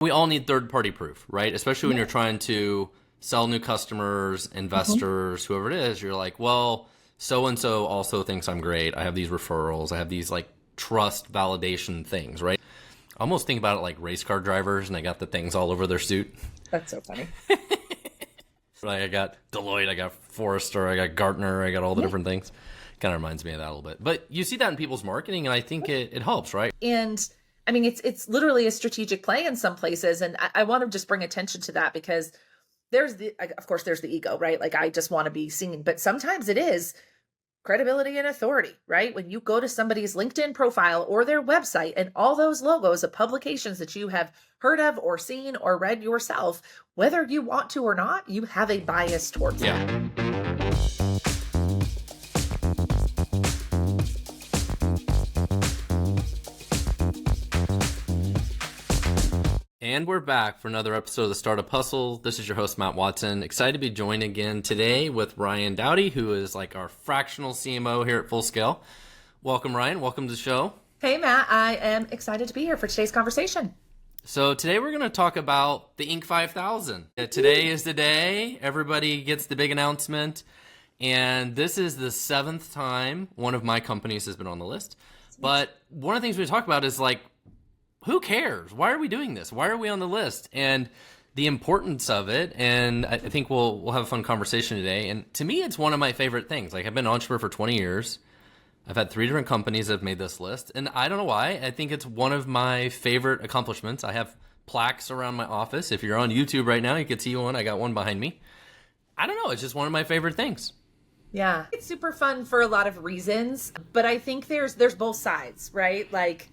We all need third-party proof, right? Especially when you're trying to sell new customers, investors, whoever it is. You're like, well, so-and-so also thinks I'm great. I have these referrals. I have these like trust validation things, right? I almost think about it like race car drivers, and they got the things all over their suit. That's so funny. Like I got Deloitte, I got Forrester, I got Gartner, I got all the different things. Kind of reminds me of that a little bit. But you see that in people's marketing, and I think it helps, right? And I mean, it's literally a strategic play in some places. And I want to just bring attention to that because of course, there's the ego, right? Like I just want to be seen, but sometimes it is credibility and authority, right? When you go to somebody's LinkedIn profile or their website and all those logos of publications that you have heard of or seen or read yourself, whether you want to or not, you have a bias towards them. And we're back for another episode of the Startup Hustle. This is your host, Matt Watson. Excited to be joined again today with Ryan Dowdy, who is like our fractional CMO here at Full Scale. Welcome, Ryan. Welcome to the show. Hey, Matt. I am excited to be here for today's conversation. So today we're going to talk about the Inc. 5000. Today is the day. Everybody gets the big announcement. And this is the 7th time one of my companies has been on the list. But one of the things we talk about is like, who cares? Why are we doing this? Why are we on the list? And the importance of it. And I think we'll have a fun conversation today. And to me, it's one of my favorite things. Like I've been an entrepreneur for 20 years. I've had 3 different companies that have made this list. And I don't know why. I think it's one of my favorite accomplishments. I have plaques around my office. If you're on YouTube right now, you can see one. I got one behind me. I don't know. It's just one of my favorite things. Yeah. It's super fun for a lot of reasons. But I think there's both sides, right? Like,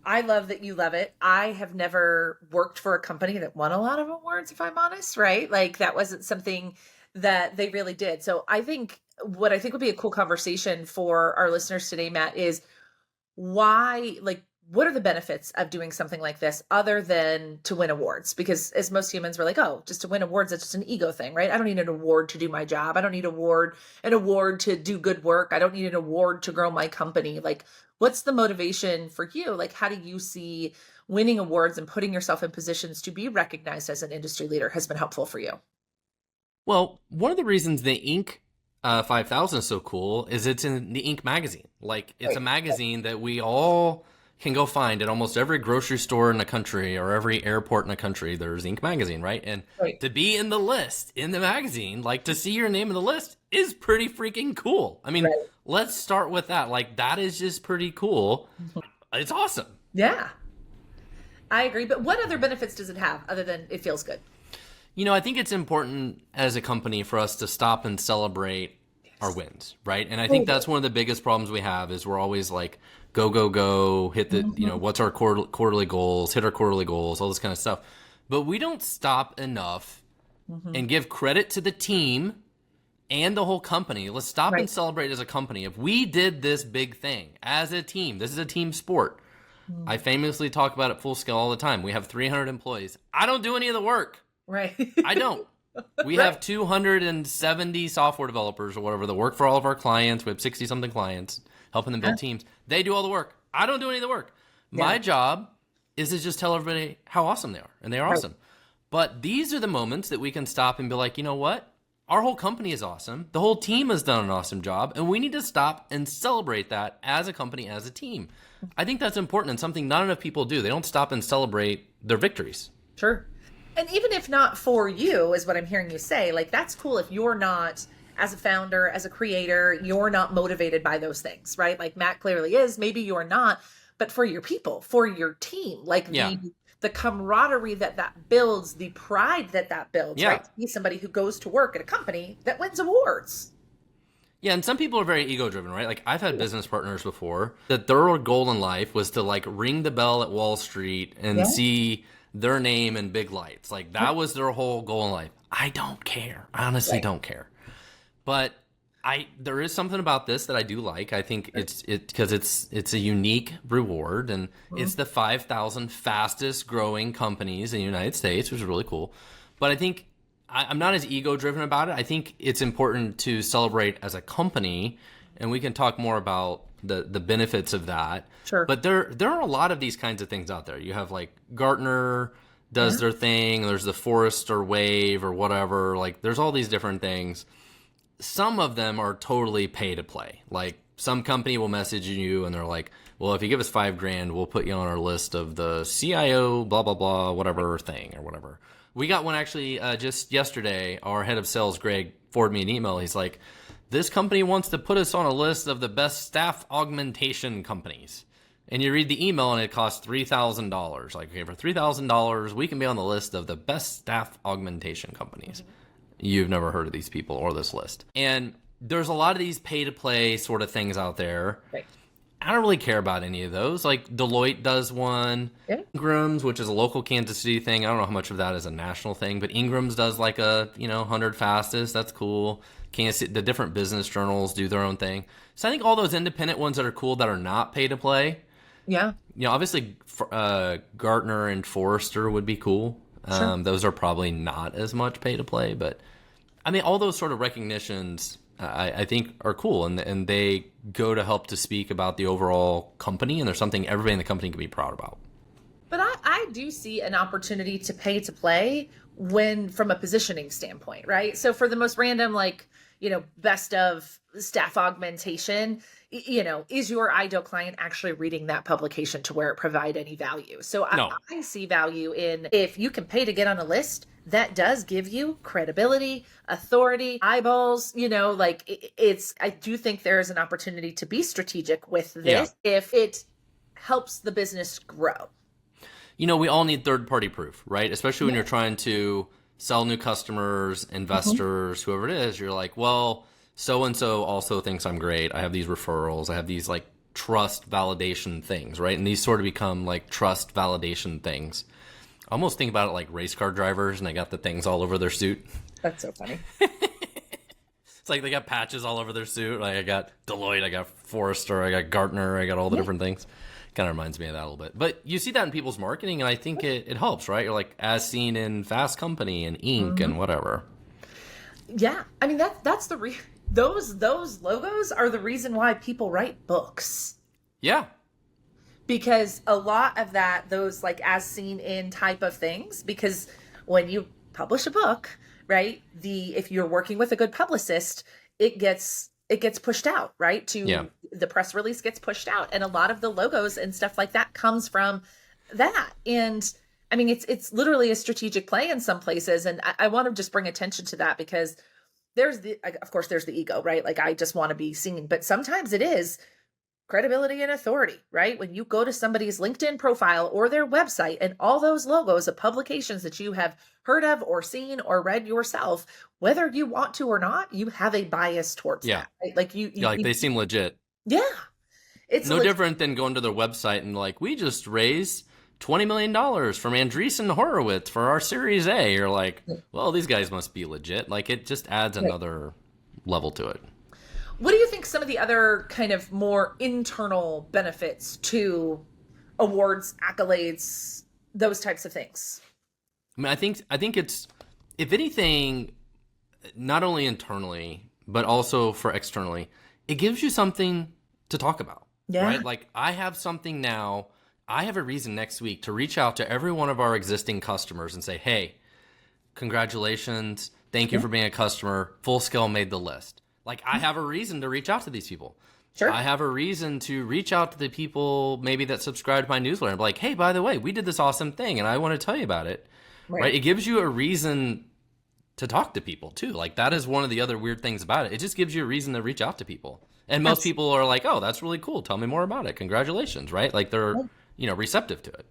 I love that you love it. I have never worked for a company that won a lot of awards, if I'm honest, right? Like that wasn't something that they really did. So I think what I think would be a cool conversation for our listeners today, Matt, is why, like, what are the benefits of doing something like this other than to win awards? Because as most humans, we're like, oh, just to win awards, it's just an ego thing, right? I don't need an award to do my job. I don't need an award to do good work. I don't need an award to grow my company. Like, what's the motivation for you? Like, how do you see winning awards and putting yourself in positions to be recognized as an industry leader has been helpful for you? Well, one of the reasons the Inc. 5000 is so cool is it's in the Inc. magazine. Like, it's a magazine that we all can go find at almost every grocery store in the country or every airport in the country. There's Inc. magazine, right? And to be in the list in the magazine, like to see your name in the list is pretty freaking cool. I mean, let's start with that. Like, that is just pretty cool. It's awesome. Yeah, I agree. But what other benefits does it have other than it feels good? You know, I think it's important as a company for us to stop and celebrate our wins, right? And I think that's one of the biggest problems we have is we're always like, go, go, go, hit the, you know, what's our quarterly goals, hit our quarterly goals, all this kind of stuff. But we don't stop enough and give credit to the team and the whole company. Let's stop and celebrate as a company. If we did this big thing as a team, this is a team sport. I famously talk about it Full Scale all the time. We have 300 employees. I don't do any of the work. Right. I don't. We have 270 software developers or whatever that work for all of our clients. We have 60 something clients helping them build teams. They do all the work. I don't do any of the work. My job is to just tell everybody how awesome they are, and they are awesome. But these are the moments that we can stop and be like, you know what? Our whole company is awesome. The whole team has done an awesome job, and we need to stop and celebrate that as a company, as a team. I think that's important and something not enough people do. They don't stop and celebrate their victories. Sure. And even if not for you, is what I'm hearing you say, like, that's cool if you're not, as a founder, as a creator, you're not motivated by those things, right? Like Matt clearly is, maybe you're not, but for your people, for your team, like the camaraderie that builds, the pride that builds, right? To be somebody who goes to work at a company that wins awards. Yeah, and some people are very ego-driven, right? Like, I've had business partners before that their goal in life was to, like, ring the bell at Wall Street and see their name in big lights. Like, that was their whole goal in life. I don't care. I honestly don't care. But there is something about this that I do like. I think it's because it's a unique reward, and it's the 5,000 fastest growing companies in the United States, which is really cool. But I think I'm not as ego-driven about it. I think it's important to celebrate as a company, and we can talk more about the benefits of that. Sure. But there are a lot of these kinds of things out there. You have like Gartner, does their thing. There's the Forrester Wave or whatever. Like, there's all these different things. Some of them are totally pay to play. Like, some company will message you and they're like, well, if you give us $5,000, we'll put you on our list of the CIO, blah, blah, blah, whatever thing or whatever. We got one actually just yesterday. Our head of sales, Greg, forwarded me an email. He's like, this company wants to put us on a list of the best staff augmentation companies. And you read the email and it costs $3,000. Like, okay, for $3,000, we can be on the list of the best staff augmentation companies. You've never heard of these people or this list. And there's a lot of these pay to play sort of things out there. Right. I don't really care about any of those. Like, Deloitte does one. Yeah. Ingram's, which is a local Kansas City thing. I don't know how much of that is a national thing, but Ingram's does like a, 100 fastest. That's cool. Kansas City, the different business journals do their own thing. So I think all those independent ones that are cool that are not pay to play. Yeah. Obviously, Gartner and Forrester would be cool. Sure. Those are probably not as much pay to play, but I mean, all those sort of recognitions I think are cool, and they go to help to speak about the overall company, and there's something everybody in the company can be proud about. But I do see an opportunity to pay to play when from a positioning standpoint, right? So for the most random, like, best of staff augmentation, is your ideal client actually reading that publication to where it provide any value? So no. I see value in if you can pay to get on a list, that does give you credibility, authority, eyeballs, I do think there is an opportunity to be strategic with this if it helps the business grow. We all need third-party proof, right? Especially when you're trying to sell new customers, investors, whoever it is. You're like, well, so-and-so also thinks I'm great. I have these referrals. I have these like trust validation things, right? And these sort of become like trust validation things. I almost think about it like race car drivers, and they got the things all over their suit. That's so funny. It's like they got patches all over their suit. Like, I got Deloitte, I got Forrester, I got Gartner, I got all the different things. Kind of reminds me of that a little bit. But you see that in people's marketing, and I think it helps, right? You're like, as seen in Fast Company and Inc. and whatever. Yeah. I mean, that's the those logos are the reason why people write books. Yeah. Because a lot of those like as seen in type of things, because when you publish a book, right, if you're working with a good publicist, it gets pushed out, right? The press release gets pushed out. And a lot of the logos and stuff like that comes from that. And I mean, it's literally a strategic play in some places. And I want to just bring attention to that because of course there's the ego, right? Like, I just want to be seen, but sometimes it is credibility and authority, right? When you go to somebody's LinkedIn profile or their website and all those logos of publications that you have heard of or seen or read yourself, whether you want to or not, you have a bias towards that. Right? Like they seem legit. Yeah. It's no different than going to their website and like, we just raised $20 million from Andreessen Horowitz for our Series A. You're like, well, these guys must be legit. Like, it just adds another level to it. What do you think some of the other kind of more internal benefits to awards, accolades, those types of things? I mean, I think it's, if anything, not only internally, but also for externally, it gives you something to talk about, right? Like, I have something now, I have a reason next week to reach out to every one of our existing customers and say, hey, congratulations, thank you for being a customer, Full Scale made the list. Like, I have a reason to reach out to these people. Sure. I have a reason to reach out to the people maybe that subscribe to my newsletter and be like, hey, by the way, we did this awesome thing and I want to tell you about it. Right? It gives you a reason to talk to people too. Like, that is one of the other weird things about it. It just gives you a reason to reach out to people. And most people are like, oh, that's really cool. Tell me more about it. Congratulations, right? Like, they're, receptive to it.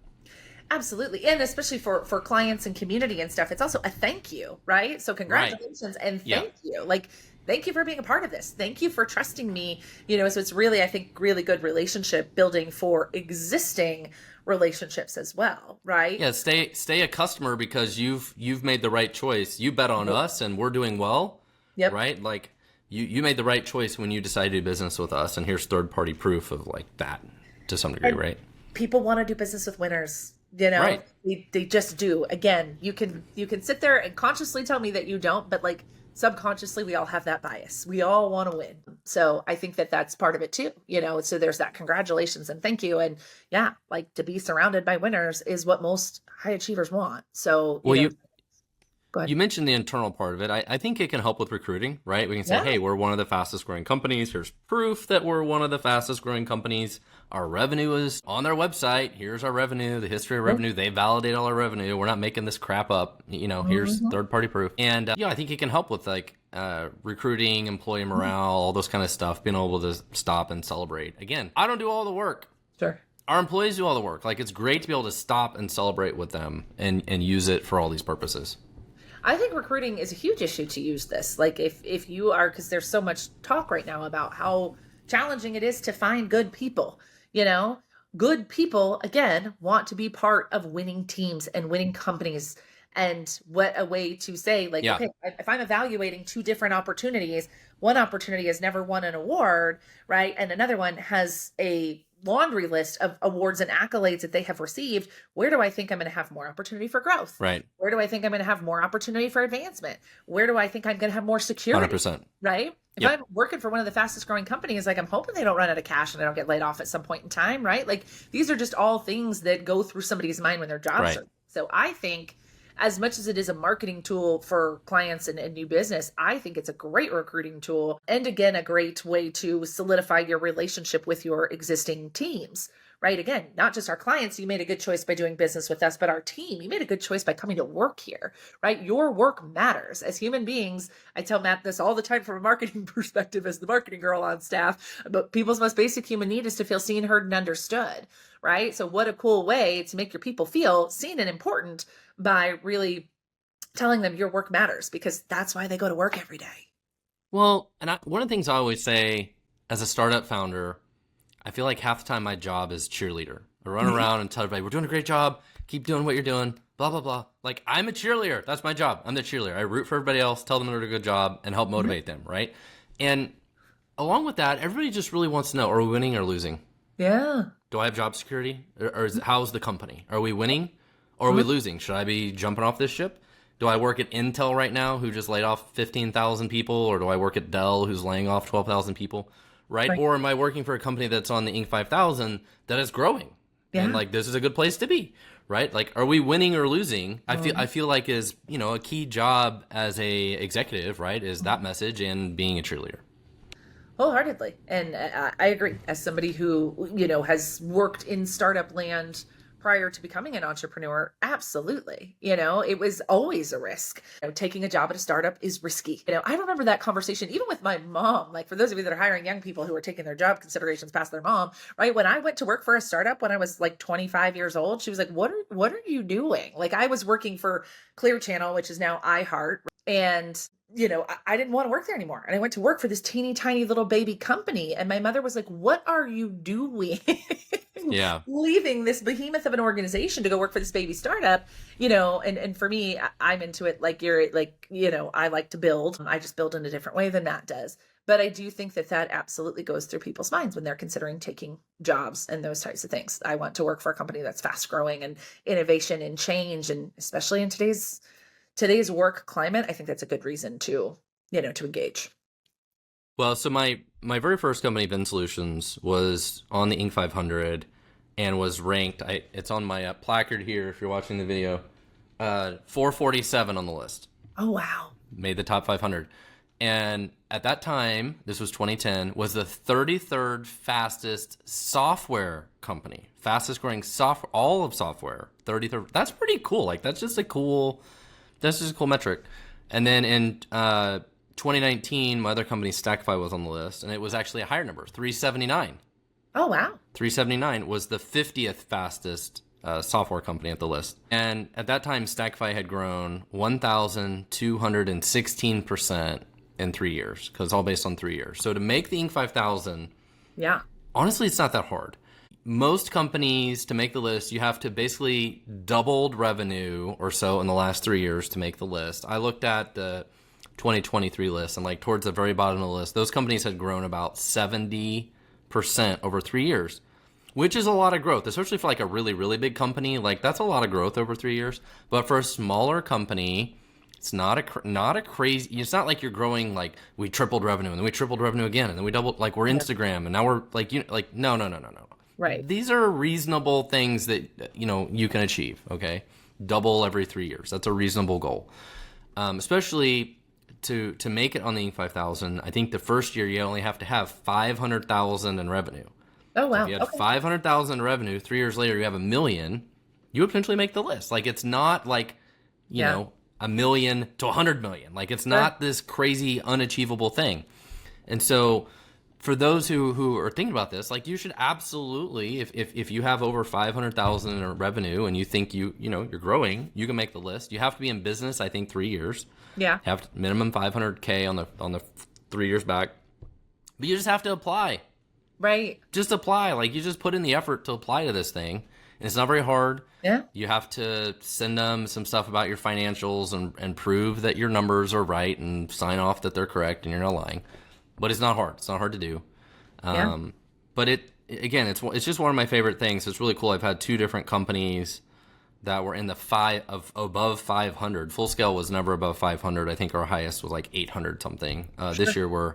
Absolutely. And especially for clients and community and stuff, it's also a thank you, right? So congratulations and thank you. Like, thank you for being a part of this. Thank you for trusting me. So it's really, I think, really good relationship building for existing relationships as well, right? Yeah, stay a customer because you've made the right choice. You bet on us and we're doing well, right? Like, you made the right choice when you decided to do business with us, and here's third-party proof of like that to some degree, right? People want to do business with winners. Right. They just do. Again, you can sit there and consciously tell me that you don't, but like, subconsciously, we all have that bias. We all want to win. So I think that that's part of it too, so there's that congratulations and thank you. And like, to be surrounded by winners is what most high achievers want. So, Well, go ahead. you mentioned the internal part of it. I think it can help with recruiting, right? We can say, Yeah. hey, we're one of the fastest growing companies. Here's proof that we're one of the fastest growing companies. Our revenue is on their website. Here's our revenue, the history of revenue. They validate all our revenue. We're not making this crap up. Here's Mhm. third party proof. And, I think it can help with like recruiting, employee morale, all those kind of stuff, being able to stop and celebrate. Again, I don't do all the work. Sure. Our employees do all the work. Like, it's great to be able to stop and celebrate with them and use it for all these purposes. I think recruiting is a huge issue to use this. Like if you are, because there's so much talk right now about how challenging it is to find good people, good people, again, want to be part of winning teams and winning companies. And what a way to say, like, Yeah. okay, if I'm evaluating two different opportunities, one opportunity has never won an award, right? And another one has a laundry list of awards and accolades that they have received. Where do I think I'm going to have more opportunity for growth? Right. Where do I think I'm going to have more opportunity for advancement? Where do I think I'm going to have more security? 100%. Right? If Yep. I'm working for one of the fastest growing companies, like I'm hoping they don't run out of cash and I don't get laid off at some point in time, right? Like these are just all things that go through somebody's mind when their jobs Right. are. So I think as much as it is a marketing tool for clients and new business, I think it's a great recruiting tool. And again, a great way to solidify your relationship with your existing teams, right? Again, not just our clients, you made a good choice by doing business with us, but our team, you made a good choice by coming to work here, right? Your work matters. As human beings, I tell Matt this all the time from a marketing perspective as the marketing girl on staff, but people's most basic human need is to feel seen, heard, and understood, right? So what a cool way to make your people feel seen and important by really telling them your work matters, because that's why they go to work every day. Well, and one of the things I always say as a startup founder, I feel like half the time my job is cheerleader. I run around and tell everybody, we're doing a great job. Keep doing what you're doing. Blah, blah, blah. Like, I'm a cheerleader. That's my job. I'm the cheerleader. I root for everybody else, tell them they're doing a good job, and help motivate them, right? And along with that, everybody just really wants to know, are we winning or losing? Yeah. Do I have job security? Or how's the company? Are we winning or are we losing? Should I be jumping off this ship? Do I work at Intel right now, who just laid off 15,000 people? Or do I work at Dell, who's laying off 12,000 people? Right? Or am I working for a company that's on the Inc. 5000 that is growing? Yeah. And like, this is a good place to be, right? Like, are we winning or losing? I feel like is, a key job as a executive, right? Is that message and being a cheerleader. Wholeheartedly. And I agree. As somebody who, has worked in startup land prior to becoming an entrepreneur, absolutely. It was always a risk. Taking a job at a startup is risky. I remember that conversation even with my mom. Like, for those of you that are hiring young people who are taking their job considerations past their mom, right? When I went to work for a startup when I was like 25 years old, she was like, what are you doing? Like, I was working for Clear Channel, which is now iHeart. And I didn't want to work there anymore. And I went to work for this teeny tiny little baby company. And my mother was like, what are you doing? Yeah. Leaving this behemoth of an organization to go work for this baby startup, and for me, I'm into it. Like I like to build. I just build in a different way than Matt does. But I do think that absolutely goes through people's minds when they're considering taking jobs and those types of things. I want to work for a company that's fast growing and innovation and change. And especially in today's work climate, I think that's a good reason to engage. Well, so my very first company, Vin Solutions, was on the Inc. 500 and was ranked. It's on my placard here if you're watching the video. 447 on the list. Oh, wow. Made the top 500. And at that time, this was 2010, was the 33rd fastest software company. Fastest growing software, all of software. 33rd. That's pretty cool. Like, that's just a cool metric. And then in 2019, my other company, Stackify, was on the list, and it was actually a higher number, 379. Oh, wow. 379 was the 50th fastest software company at the list. And at that time, Stackify had grown 1,216% in 3 years, because it's all based on 3 years. So to make the Inc. 5000, yeah, honestly, it's not that hard. Most companies, to make the list, you have to basically doubled revenue or so in the last 3 years to make the list. I looked at the 2023 list, and like towards the very bottom of the list, those companies had grown about 70% over 3 years, which is a lot of growth, especially for like a really, really big company. Like, that's a lot of growth over 3 years. But for a smaller company, it's not a crazy, it's not like you're growing, like we tripled revenue and then we tripled revenue again and then we doubled, like we're Instagram and now we're like, no. Right. These are reasonable things that, you can achieve. Okay. double every 3 years. That's a reasonable goal, especially to make it on the Inc. 5000. I think the first year you only have to have 500,000 in revenue. Oh, wow. So if you had 500,000 in revenue, 3 years later you have $1 million, you would potentially make the list. Like, it's not like, you know, $1 million to 100 million. Like, it's not this crazy unachievable thing. And so for those who are thinking about this, like, you should absolutely, if you have over 500,000 in revenue and you think you're growing, you can make the list. You have to be in business, I think, 3 years. Yeah. Have minimum 500K on the 3 years back. But you just have to apply. Right. Just apply. Like, you just put in the effort to apply to this thing. And it's not very hard. Yeah. You have to send them some stuff about your financials and prove that your numbers are right and sign off that they're correct and you're not lying. But it's not hard. It's not hard to do. But it's just one of my favorite things. It's really cool. I've had 2 different companies that were in the above 500. Full Scale was never above 500. I think our highest was like 800 something. This year we're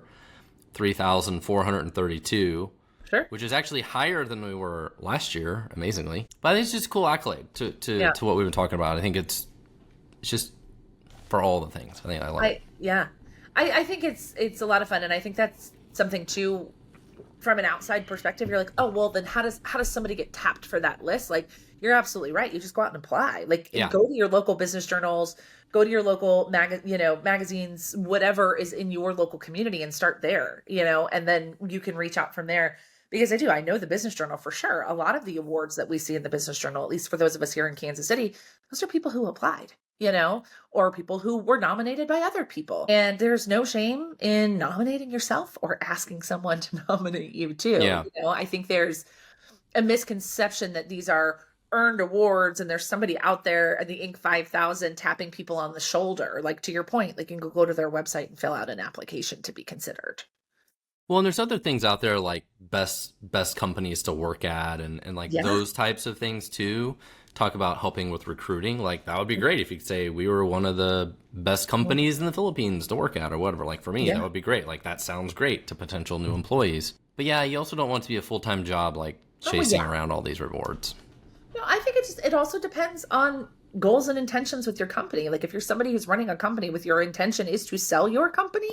3,432. Sure. Which is actually higher than we were last year, amazingly. But I think it's just a cool accolade to what we've been talking about. I think it's just for all the things. I think I like it. Yeah. I think it's a lot of fun, and I think that's something too, from an outside perspective. You're like, oh, well, then how does somebody get tapped for that list? Like, you're absolutely right. You just go out and apply. Like, go to your local business journals, go to your local magazines, whatever is in your local community, and start there. And then you can reach out from there. Because I know the Business Journal for sure. A lot of the awards that we see in the Business Journal, at least for those of us here in Kansas City, those are people who applied, or people who were nominated by other people. And there's no shame in nominating yourself or asking someone to nominate you too. Yeah. I think there's a misconception that these are earned awards and there's somebody out there in the Inc. 5000 tapping people on the shoulder. Like, to your point, like, you can go to their website and fill out an application to be considered. Well, and there's other things out there like best companies to work at and like those types of things too. Talk about helping with recruiting. Like, that would be great if you could say we were one of the best companies in the Philippines to work at or whatever. Like, for me, that would be great. Like, that sounds great to potential new employees. But yeah, you also don't want it to be a full-time job, like chasing around all these rewards. No, I think it also depends on goals and intentions with your company. Like, if you're somebody who's running a company with your intention is to sell your company,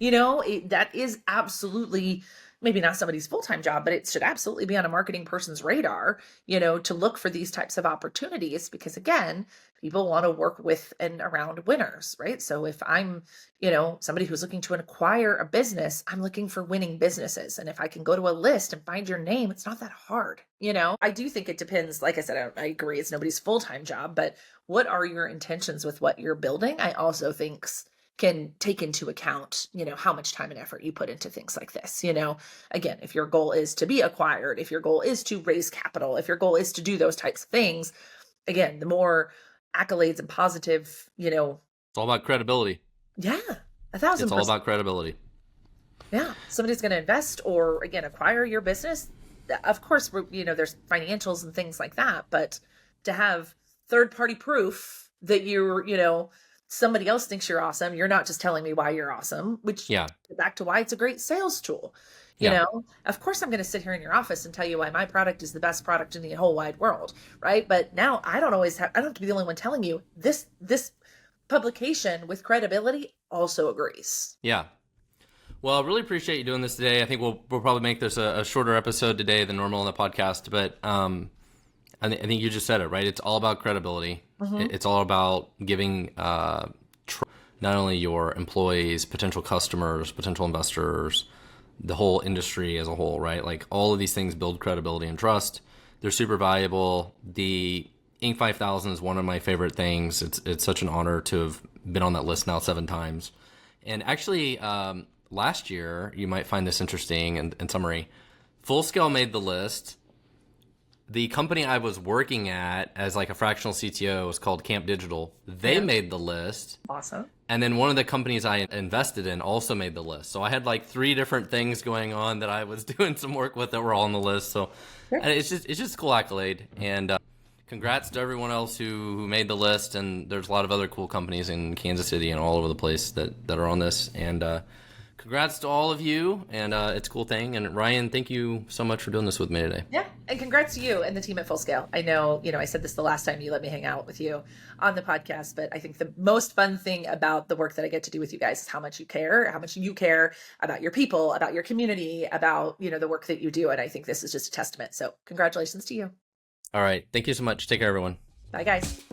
that is absolutely maybe not somebody's full-time job, but it should absolutely be on a marketing person's radar, to look for these types of opportunities, because again, people want to work with and around winners, right? So if I'm, somebody who's looking to acquire a business, I'm looking for winning businesses. And if I can go to a list and find your name, it's not that hard. I do think it depends. Like I said, I agree. It's nobody's full-time job, but what are your intentions with what you're building? I also think can take into account, how much time and effort you put into things like this. Again, if your goal is to be acquired, if your goal is to raise capital, if your goal is to do those types of things, again, the more accolades and positive, It's all about credibility. Yeah, 1,000%. It's all about credibility. Yeah. Somebody's going to invest or, again, acquire your business. Of course, there's financials and things like that, but to have third-party proof that you're, somebody else thinks you're awesome. You're not just telling me why you're awesome, which back to why it's a great sales tool. Of course I'm going to sit here in your office and tell you why my product is the best product in the whole wide world. Right. But now I don't have to be the only one telling you this publication with credibility also agrees. Yeah. Well, I really appreciate you doing this today. I think we'll probably make this a shorter episode today than normal on the podcast, but, I think you just said it, right? It's all about credibility. Mm-hmm. It's all about giving not only your employees, potential customers, potential investors, the whole industry as a whole, right? Like, all of these things build credibility and trust. They're super valuable. The Inc. 5000 is one of my favorite things. It's such an honor to have been on that list now 7 times. And actually, last year, you might find this interesting in summary, Full Scale made the list. The company I was working at as like a fractional CTO was called Camp Digital. They made the list. Awesome. And then one of the companies I invested in also made the list. So I had like 3 different things going on that I was doing some work with that were all on the list. So it's just a cool accolade. And congrats to everyone else who made the list. And there's a lot of other cool companies in Kansas City and all over the place that are on this. And congrats to all of you, and it's a cool thing. And Ryan, thank you so much for doing this with me today. Yeah, and congrats to you and the team at Full Scale. I know, I said this the last time you let me hang out with you on the podcast, but I think the most fun thing about the work that I get to do with you guys is how much you care about your people, about your community, about, the work that you do. And I think this is just a testament. So congratulations to you. All right. Thank you so much. Take care, everyone. Bye, guys.